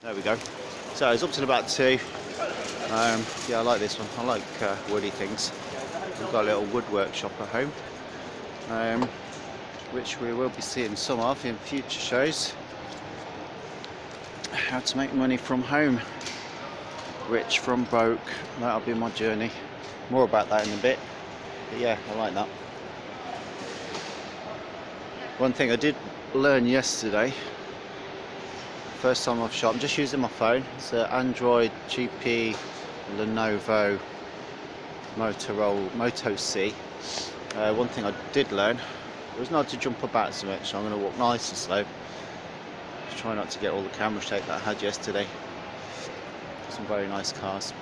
There we go. So it's up to about 2. Yeah, I like this one. I like woody things. We've got a little wood workshop at home, which we will be seeing some of in future shows. How to make money from home. Rich from broke. That'll be my journey. More about that in a bit. But yeah, I like that. One thing I did learn yesterday, first time I've shot, I'm just using my phone. It's an Android GP Lenovo Moto C. One thing I did learn was not to jump about so much. So I'm going to walk nice and slow. Just try not to get all the camera shake that I had yesterday. Some very nice cars.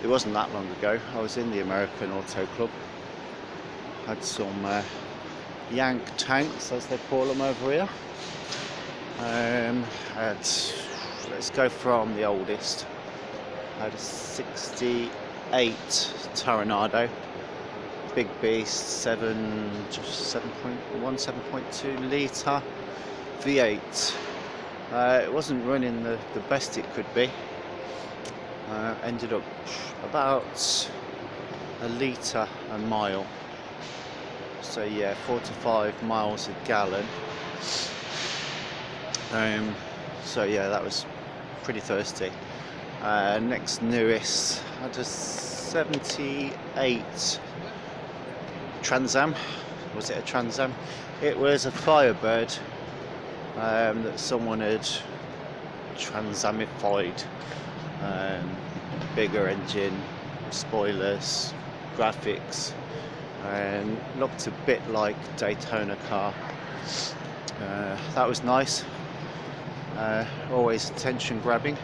It wasn't that long ago. I was in the American Auto Club. Had some Yank tanks, as they call them over here. Let's go from the oldest. I had a 68 Toronado, big beast, 7.2 litre V8. It wasn't running the best it could be. Ended up about a litre a mile. So yeah, 4 to 5 miles a gallon. So yeah, that was pretty thirsty. Next newest, I had a 78 Trans Am. Was it a Trans Am? It was a Firebird that someone had Trans-amified. Bigger engine, spoilers, graphics, and looked a bit like Daytona car. That was nice. Always attention grabbing.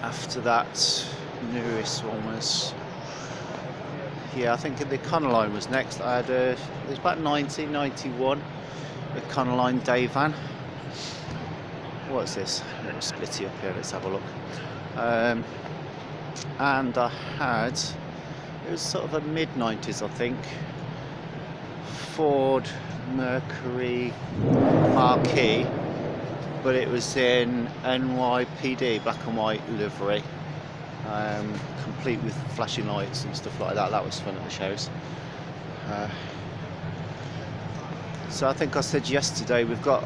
After that, newest one was, yeah, I think the Econoline was next. I had it was about 1991 Econoline day van. What's this? Let me split it up here, let's have a look. And I had, it was sort of a mid-90s I think, Ford Mercury Marquis, but it was in NYPD black and white livery, complete with flashing lights and stuff like that. That was fun at the shows. So I think I said yesterday, we've got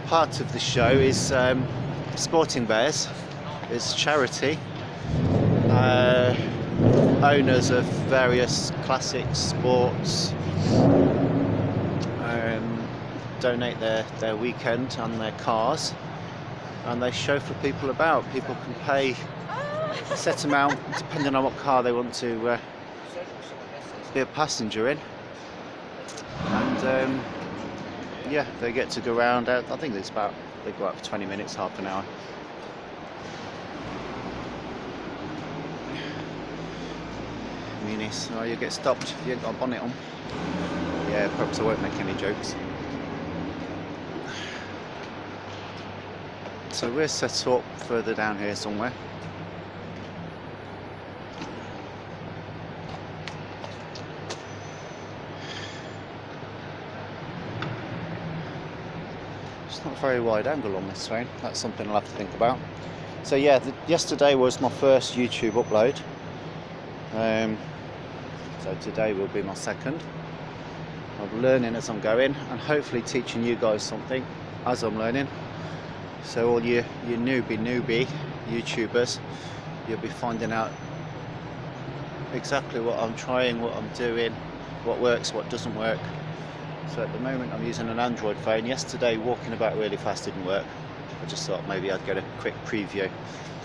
part of the show is Sporting Bears. It's charity. Owners of various classic sports donate their weekend and their cars, and they chauffeur people about. People can pay a set amount depending on what car they want to be a passenger in, and yeah, they get to go around. I think they go out for 20 minutes, half an hour. Munis, oh, you get stopped if you ain't got a bonnet on. Yeah, perhaps I won't make any jokes. So we're set up further down here somewhere. It's not very wide angle on this phone. That's something I'll have to think about. So yeah, yesterday was my first YouTube upload. So today will be my second. I'm learning as I'm going, and hopefully teaching you guys something as I'm learning. So all you newbie YouTubers, you'll be finding out exactly what I'm trying, what I'm doing, what works, what doesn't work. So at the moment I'm using an Android phone. Yesterday walking about really fast didn't work. I just thought maybe I'd get a quick preview.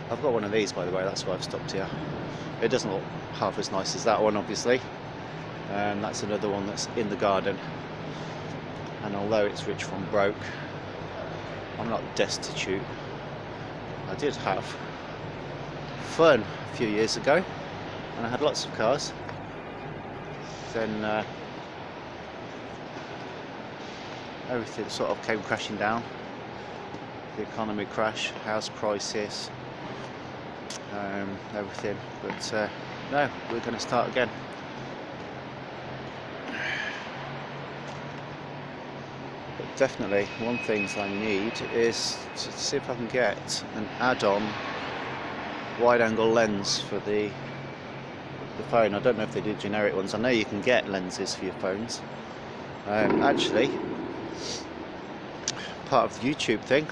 I've got one of these, by the way, that's why I've stopped here. It doesn't look half as nice as that one, obviously. And that's another one that's in the garden. And although it's rich from broke, I'm not destitute. I did have fun a few years ago, and I had lots of cars. Then everything sort of came crashing down. The economy crash, house prices, everything. But no, we're going to start again. But definitely one thing I need is to see if I can get an add-on wide-angle lens for the phone. I don't know if they do generic ones. I know you can get lenses for your phones. Actually, part of the YouTube thing.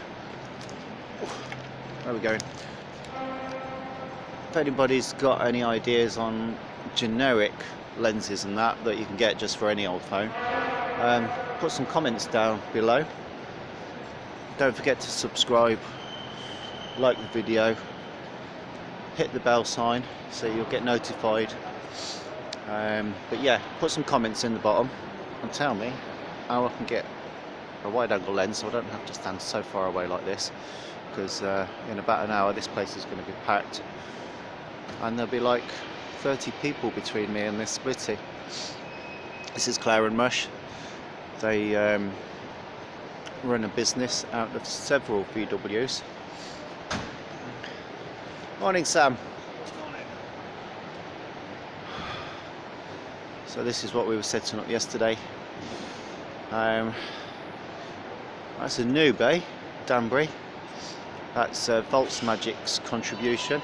Where are we going? If anybody's got any ideas on generic lenses and that you can get just for any old phone, put some comments down below. Don't forget to subscribe, like the video, hit the bell sign so you'll get notified. But yeah, put some comments in the bottom and tell me how I can get a wide angle lens so I don't have to stand so far away like this, because in about an hour this place is going to be packed and there'll be like 30 people between me and this splitty. This is Claire and Mush. They run a business out of several VWs. Morning, Sam. Morning. So this is what we were setting up yesterday. That's a noob, eh? Danbury. That's Volts Magic's contribution.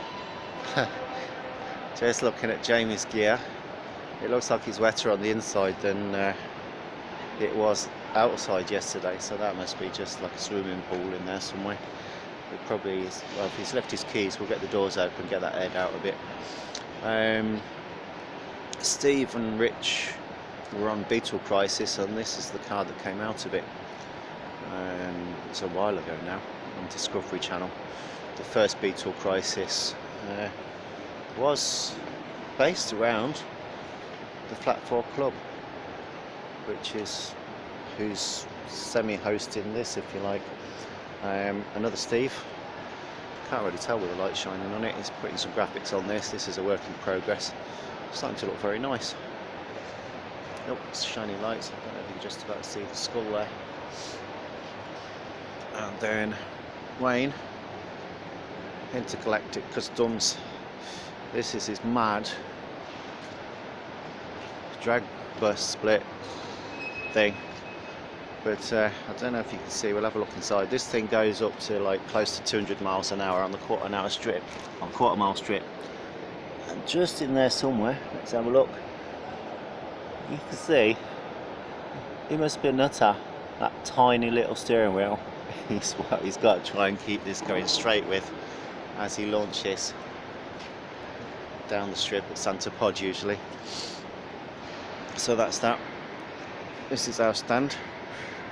Just looking at Jamie's gear, it looks like it's wetter on the inside than it was outside yesterday, so that must be just like a swimming pool in there somewhere. It probably is. Well, if he's left his keys, we'll get the doors open, get that air out a bit. Steve and Rich were on Beetle Crisis, and this is the car that came out of it. It's a while ago now, on Discovery Channel. The first Beetle Crisis was based around the Flat 4 Club, which is who's semi-hosting this, if you like. Another Steve. Can't really tell with the light shining on it. He's putting some graphics on this. This is a work in progress. It's starting to look very nice. Oh, it's shiny lights. I don't know if you can just about see the skull there. And then Wayne, Intergalactic Customs. This is his mad drag bus split thing, but I don't know if you can see. We'll have a look inside. This thing goes up to like close to 200 miles an hour on the quarter mile strip, and just in there somewhere, let's have a look, you can see he must be a nutter, that tiny little steering wheel. He's got to try and keep this going straight with as he launches down the strip at Santa Pod usually. So that's that. This is our stand.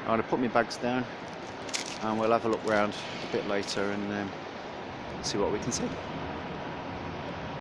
I'm going to put my bags down and we'll have a look round a bit later and see what we can see.